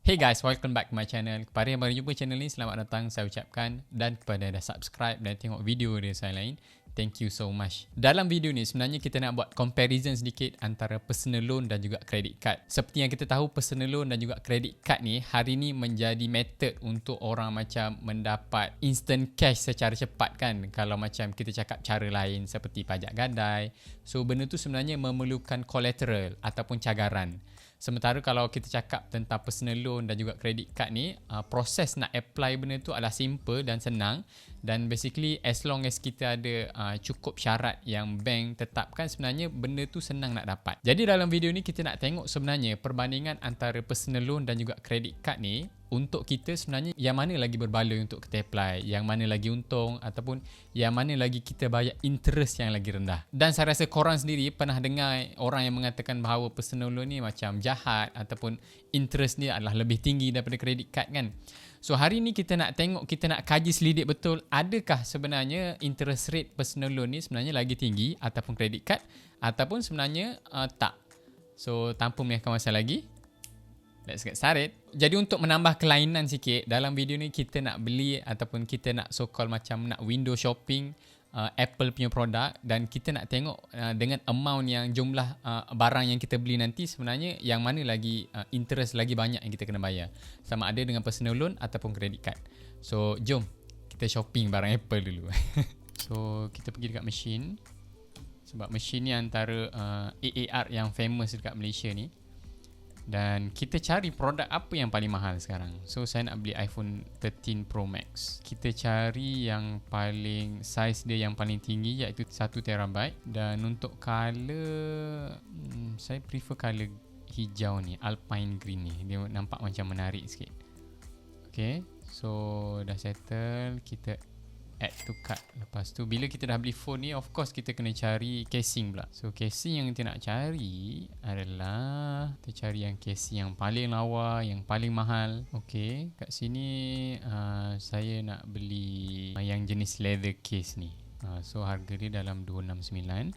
Hey guys, welcome back to my channel. Kepada yang baru jumpa channel ni, selamat datang saya ucapkan. Dan kepada yang dah subscribe dan tengok video dia saya lain, thank you so much. Dalam video ni sebenarnya kita nak buat comparison sedikit antara personal loan dan juga credit card. Seperti yang kita tahu, personal loan dan juga credit card ni hari ni menjadi method untuk orang macam mendapat instant cash secara cepat kan. Kalau macam kita cakap cara lain seperti pajak gadai. So benda tu sebenarnya memerlukan collateral ataupun cagaran. Sementara kalau kita cakap tentang personal loan dan juga credit card ni, proses nak apply benda tu adalah simple dan senang. Dan basically as long as kita ada cukup syarat yang bank tetapkan, sebenarnya benda tu senang nak dapat. Jadi dalam video ni kita nak tengok sebenarnya perbandingan antara personal loan dan juga credit card ni. Untuk kita sebenarnya yang mana lagi berbaloi untuk kita apply, yang mana lagi untung ataupun yang mana lagi kita bayar interest yang lagi rendah. Dan saya rasa korang sendiri pernah dengar orang yang mengatakan bahawa personal loan ni macam jahat ataupun interest ni adalah lebih tinggi daripada credit card kan. So hari ni kita nak tengok, kita nak kaji selidik betul adakah sebenarnya interest rate personal loan ni sebenarnya lagi tinggi ataupun credit card ataupun sebenarnya tak. So tanpa melengahkan masa lagi, let's get started. Jadi untuk menambah kelainan sikit, dalam video ni kita nak beli ataupun kita nak so-called macam nak window shopping Apple punya produk, dan kita nak tengok dengan amount yang jumlah barang yang kita beli nanti sebenarnya yang mana lagi interest lagi banyak yang kita kena bayar. Sama ada dengan personal loan ataupun credit card. So jom kita shopping barang Apple dulu. So kita pergi dekat machine. Sebab machine ni antara AAR yang famous dekat Malaysia ni. Dan kita cari produk apa yang paling mahal sekarang. So saya nak beli iPhone 13 Pro Max. Kita cari yang paling size dia yang paling tinggi, iaitu 1TB. Dan untuk color, saya prefer color hijau ni, Alpine Green ni. Dia nampak macam menarik sikit. Okay, so dah settle. Kita add to cart. Lepas tu bila kita dah beli phone ni, of course kita kena cari casing pula. So casing yang kita nak cari adalah, kita cari yang casing yang paling lawa, yang paling mahal. Okay, kat sini saya nak beli yang jenis leather case ni. So harga dia dalam 269.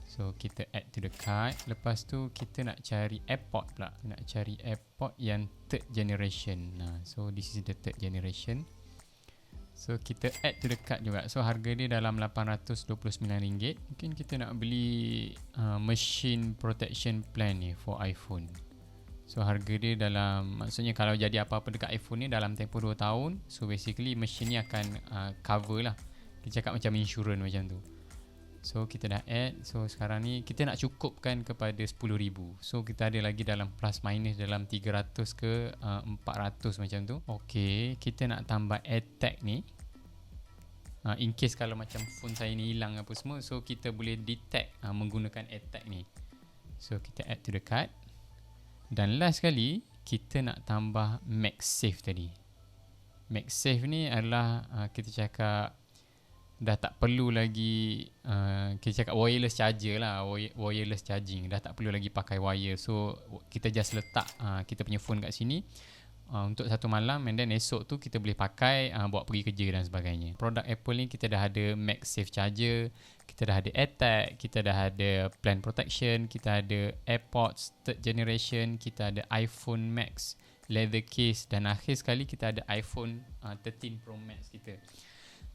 So kita add to the cart. Lepas tu kita nak cari AirPod pula. Nak cari AirPod yang third generation. So this is the third generation. So kita add to the cart juga. So harga dia dalam RM829. Mungkin kita nak beli machine protection plan ni for iPhone. So harga dia dalam, maksudnya kalau jadi apa-apa dekat iPhone ni dalam tempoh 2 tahun, so basically machine ni akan cover lah. Kita cakap macam insurance macam tu. So kita dah add. So sekarang ni kita nak cukupkan kepada RM10,000. So kita ada lagi dalam plus minus dalam 300 ke 400 macam tu. Okay, kita nak tambah AirTag ni. In case kalau macam phone saya ni hilang apa semua, so kita boleh detect menggunakan AirTag ni. So kita add to the cart. Dan last sekali kita nak tambah MagSafe tadi. MagSafe ni adalah kita cakap dah tak perlu lagi kita cakap wireless charger lah, wireless charging. Dah tak perlu lagi pakai wire. So kita just letak kita punya phone kat sini untuk satu malam, and then esok tu kita boleh pakai bawa pergi kerja dan sebagainya. Produk Apple ni kita dah ada MagSafe charger, kita dah ada AirTag, kita dah ada plan protection, kita ada AirPods third generation, kita ada iPhone Max leather case, dan akhir sekali kita ada iPhone 13 Pro Max kita.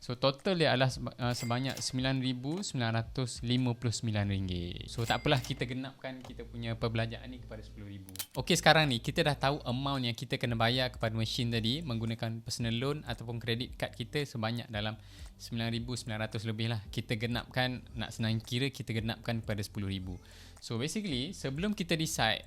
So total dia adalah sebanyak RM9,959. So tak apalah, kita genapkan kita punya perbelanjaan ni kepada RM10,000. Okey, sekarang ni kita dah tahu amount yang kita kena bayar kepada mesin tadi menggunakan personal loan ataupun credit card kita sebanyak dalam RM9,900 lebih lah. Kita genapkan, nak senang kira, kita genapkan kepada RM10,000. So basically sebelum kita decide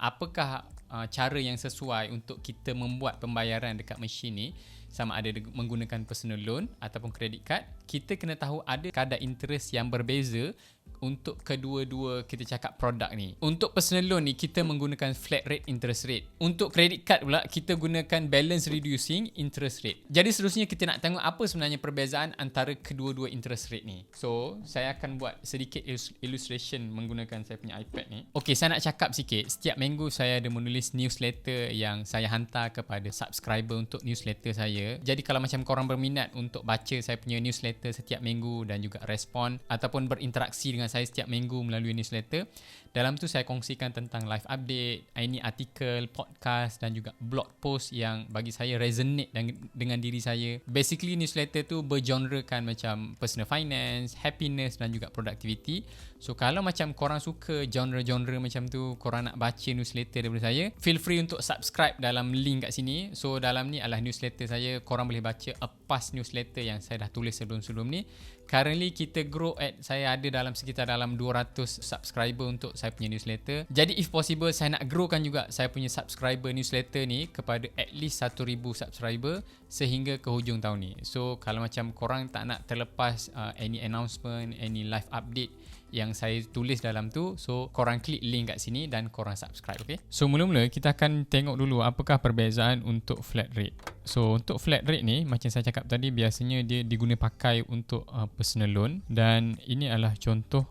apakah cara yang sesuai untuk kita membuat pembayaran dekat mesin ni, sama ada menggunakan personal loan ataupun credit card, kita kena tahu ada kadar interest yang berbeza untuk kedua-dua kita cakap produk ni. Untuk personal loan ni kita menggunakan flat rate interest rate. Untuk credit card pula kita gunakan balance reducing interest rate. Jadi seterusnya kita nak tengok apa sebenarnya perbezaan antara kedua-dua interest rate ni. So saya akan buat sedikit illustration menggunakan saya punya iPad ni. Okey, saya nak cakap sikit. Setiap minggu saya ada menulis newsletter yang saya hantar kepada subscriber untuk newsletter saya. Jadi kalau macam korang berminat untuk baca saya punya newsletter newsletter setiap minggu dan juga respon ataupun berinteraksi dengan saya setiap minggu melalui newsletter. Dalam tu saya kongsikan tentang live update, ini artikel, podcast dan juga blog post yang bagi saya resonate dengan diri saya. Basically newsletter tu bergenrekan macam personal finance, happiness dan juga productivity. So kalau macam korang suka genre-genre macam tu, korang nak baca newsletter daripada saya, feel free untuk subscribe dalam link kat sini. So dalam ni adalah newsletter saya, korang boleh baca a past newsletter yang saya dah tulis sebelum-sebelum ni. Currently kita grow saya ada sekitar dalam 200 subscriber untuk saya punya newsletter. Jadi if possible saya nak growkan juga saya punya subscriber newsletter ni kepada at least 1,000 subscriber sehingga ke hujung tahun ni. So kalau macam korang tak nak terlepas any announcement, any live update yang saya tulis dalam tu, so korang klik link kat sini dan korang subscribe, okay? So mula-mula kita akan tengok dulu apakah perbezaan untuk flat rate. So untuk flat rate ni, macam saya cakap tadi, biasanya dia diguna pakai untuk personal loan, dan ini adalah contoh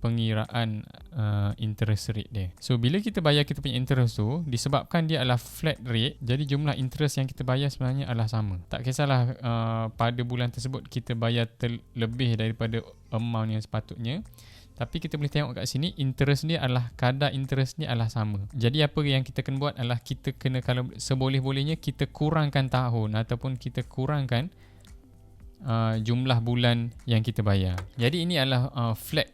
pengiraan interest rate dia. So bila kita bayar kita punya interest tu, disebabkan dia adalah flat rate, jadi jumlah interest yang kita bayar sebenarnya adalah sama. Tak kisahlah pada bulan tersebut kita bayar lebih daripada amount yang sepatutnya, tapi kita boleh tengok kat sini interest dia adalah, kadar interest ni adalah sama. Jadi apa yang kita kena buat adalah kita kena, kalau seboleh-bolehnya kita kurangkan tahun ataupun kita kurangkan jumlah bulan yang kita bayar. Jadi ini adalah flat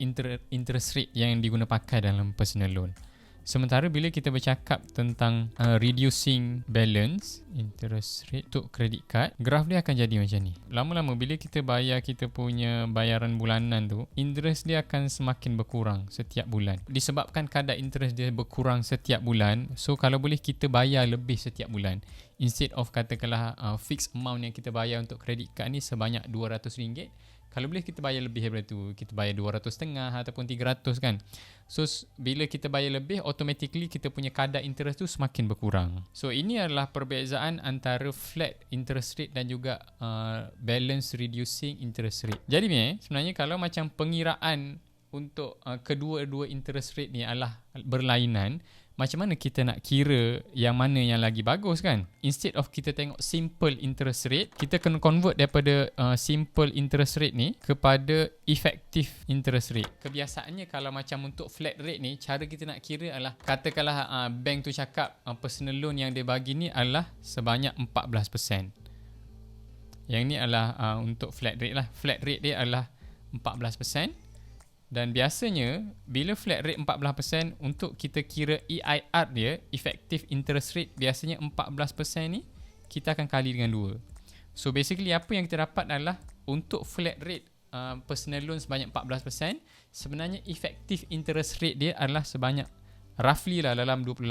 interest rate yang diguna pakai dalam personal loan. Sementara bila kita bercakap tentang reducing balance interest rate untuk credit card, graf dia akan jadi macam ni. Lama-lama bila kita bayar kita punya bayaran bulanan tu, interest dia akan semakin berkurang setiap bulan. Disebabkan kadar interest dia berkurang setiap bulan, so kalau boleh kita bayar lebih setiap bulan. Instead of katakanlah fixed amount yang kita bayar untuk credit card ni sebanyak RM200, kalau boleh kita bayar lebih daripada tu, kita bayar 200.5 ataupun 300 kan. So bila kita bayar lebih, automatically kita punya kadar interest tu semakin berkurang. So ini adalah perbezaan antara flat interest rate dan juga balance reducing interest rate. Jadi ni sebenarnya kalau macam pengiraan untuk kedua-dua interest rate ni adalah berlainan, macam mana kita nak kira yang mana yang lagi bagus kan? Instead of kita tengok simple interest rate, kita kena convert daripada simple interest rate ni kepada effective interest rate. Kebiasaannya kalau macam untuk flat rate ni, cara kita nak kira adalah, katakanlah bank tu cakap personal loan yang dia bagi ni adalah sebanyak 14%. Yang ni adalah untuk flat rate lah. Flat rate dia adalah 14%. Dan biasanya bila flat rate 14%, untuk kita kira EIR dia, effective interest rate, biasanya 14% ni kita akan kali dengan 2. So basically apa yang kita dapat adalah untuk flat rate personal loan sebanyak 14%, sebenarnya effective interest rate dia adalah sebanyak roughly lah dalam 28%.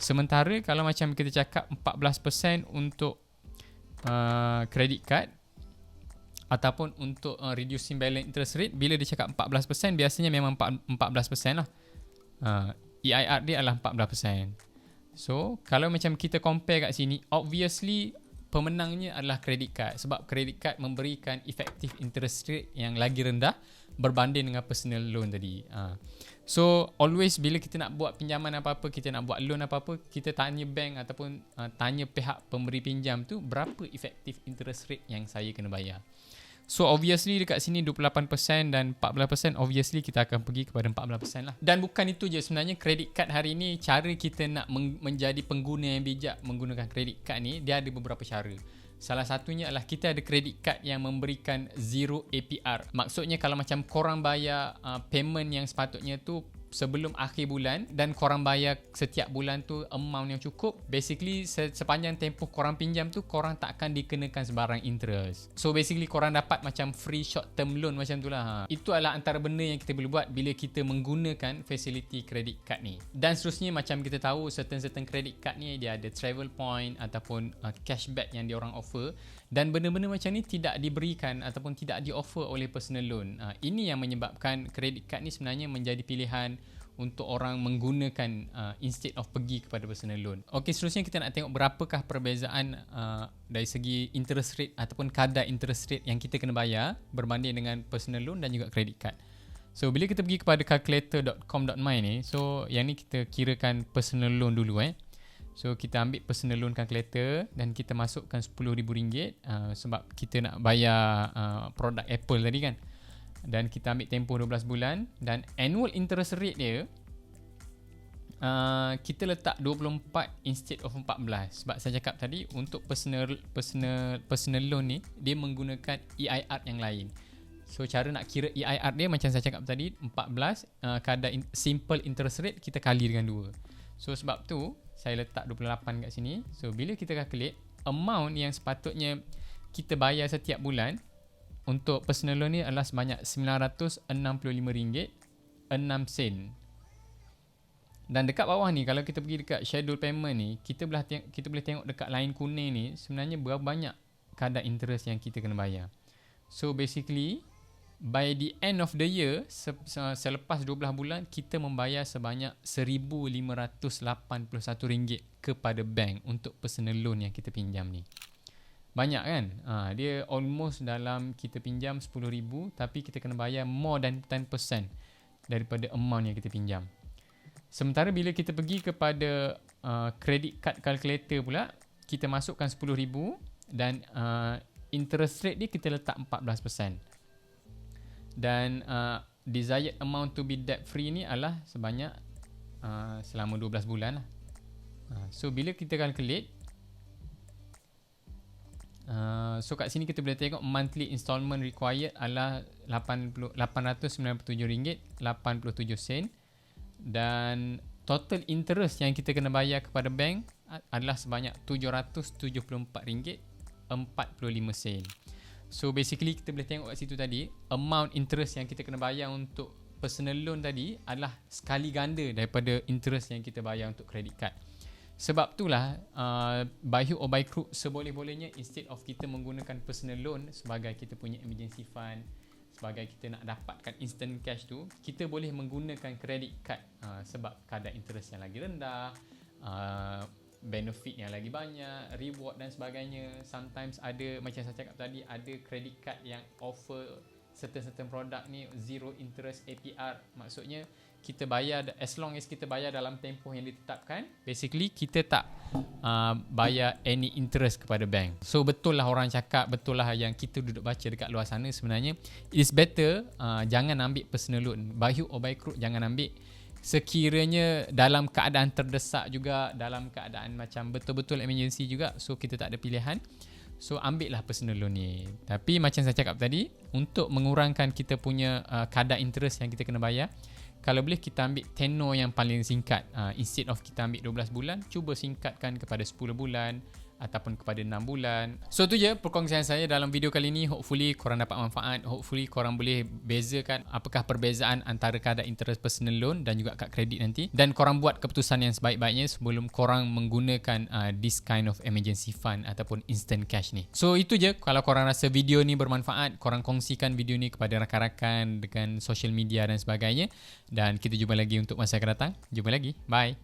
Sementara kalau macam kita cakap 14% untuk credit card ataupun untuk reducing balance interest rate, bila dia cakap 14%, biasanya memang 14% lah. EIR dia adalah 14%. So kalau macam kita compare kat sini, obviously pemenangnya adalah credit card, sebab credit card memberikan effective interest rate yang lagi rendah berbanding dengan personal loan tadi. So always bila kita nak buat pinjaman apa-apa, kita nak buat loan apa-apa, kita tanya bank ataupun tanya pihak pemberi pinjam tu, berapa effective interest rate yang saya kena bayar. So obviously dekat sini 28% dan 14%, obviously kita akan pergi kepada 14% lah. Dan bukan itu je, sebenarnya credit card hari ni, cara kita nak menjadi pengguna yang bijak menggunakan credit card ni, dia ada beberapa cara. Salah satunya adalah kita ada credit card yang memberikan zero APR. Maksudnya kalau macam korang bayar payment yang sepatutnya tu sebelum akhir bulan dan korang bayar setiap bulan tu amount yang cukup, basically sepanjang tempoh korang pinjam tu, korang tak akan dikenakan sebarang interest. So basically korang dapat macam free short term loan macam tu lah. Itu adalah antara benda yang kita boleh buat bila kita menggunakan facility credit card ni. Dan seterusnya, macam kita tahu certain credit card ni dia ada travel point ataupun cashback yang dia orang offer, dan benda-benda macam ni tidak diberikan ataupun tidak di-offer oleh personal loan. Ini yang menyebabkan credit card ni sebenarnya menjadi pilihan untuk orang menggunakan instead of pergi kepada personal loan. Okey, seterusnya kita nak tengok berapakah perbezaan dari segi interest rate ataupun kadar interest rate yang kita kena bayar berbanding dengan personal loan dan juga credit card. So bila kita pergi kepada calculator.com.my ni, so yang ni kita kirakan personal loan dulu. So kita ambil personal loan calculator dan kita masukkan RM10,000 sebab kita nak bayar produk Apple tadi kan. Dan kita ambil tempoh 12 bulan dan annual interest rate dia kita letak 24 instead of 14 sebab saya cakap tadi untuk personal loan ni dia menggunakan EIR yang lain. So cara nak kira EIR dia macam saya cakap tadi 14 kadar simple interest rate kita kali dengan 2. So sebab tu saya letak 28 kat sini. So bila kita calculate amount yang sepatutnya kita bayar setiap bulan untuk personal loan ni adalah sebanyak RM965.06. Dan dekat bawah ni kalau kita pergi dekat schedule payment ni, kita boleh tengok dekat line kuning ni sebenarnya berapa banyak kadar interest yang kita kena bayar. So basically by the end of the year selepas 12 bulan kita membayar sebanyak RM1,581 kepada bank untuk personal loan yang kita pinjam ni. Banyak kan? Dia almost dalam kita pinjam RM10,000 tapi kita kena bayar more than 10% daripada amount yang kita pinjam. Sementara bila kita pergi kepada credit card calculator pula, kita masukkan RM10,000 dan interest rate dia kita letak 14%. Dan desired amount to be debt free ni adalah sebanyak selama 12 bulan lah. So bila kita calculate, so kat sini kita boleh tengok monthly installment required adalah RM897.87 dan total interest yang kita kena bayar kepada bank adalah sebanyak RM774.45. So basically kita boleh tengok kat situ tadi amount interest yang kita kena bayar untuk personal loan tadi adalah sekali ganda daripada interest yang kita bayar untuk credit card. Sebab itulah by hook or by crook seboleh-bolehnya instead of kita menggunakan personal loan sebagai kita punya emergency fund, sebagai kita nak dapatkan instant cash tu, kita boleh menggunakan credit card sebab kadar interest yang lagi rendah, benefit yang lagi banyak, reward dan sebagainya. Sometimes ada, macam saya cakap tadi, ada credit card yang offer certain produk ni zero interest APR. Maksudnya kita bayar as long as kita bayar dalam tempoh yang ditetapkan, basically kita tak bayar any interest kepada bank. So betul lah orang cakap, betul lah yang kita duduk baca dekat luar sana, sebenarnya it is better jangan ambil personal loan, by hook or by crook jangan ambil. Sekiranya dalam keadaan terdesak juga, dalam keadaan macam betul-betul emergency juga, so kita tak ada pilihan, so ambil lah personal loan ni. Tapi macam saya cakap tadi, untuk mengurangkan kita punya kadar interest yang kita kena bayar, kalau boleh kita ambil tenor yang paling singkat. Instead of kita ambil 12 bulan, cuba singkatkan kepada 10 bulan ataupun kepada 6 bulan. So tu je perkongsian saya dalam video kali ni. Hopefully korang dapat manfaat. Hopefully korang boleh bezakan apakah perbezaan antara kadar interest personal loan dan juga kad kredit nanti. Dan korang buat keputusan yang sebaik-baiknya sebelum korang menggunakan this kind of emergency fund ataupun instant cash ni. So itu je. Kalau korang rasa video ni bermanfaat, korang kongsikan video ni kepada rakan-rakan dengan social media dan sebagainya. Dan kita jumpa lagi untuk masa akan datang. Jumpa lagi. Bye.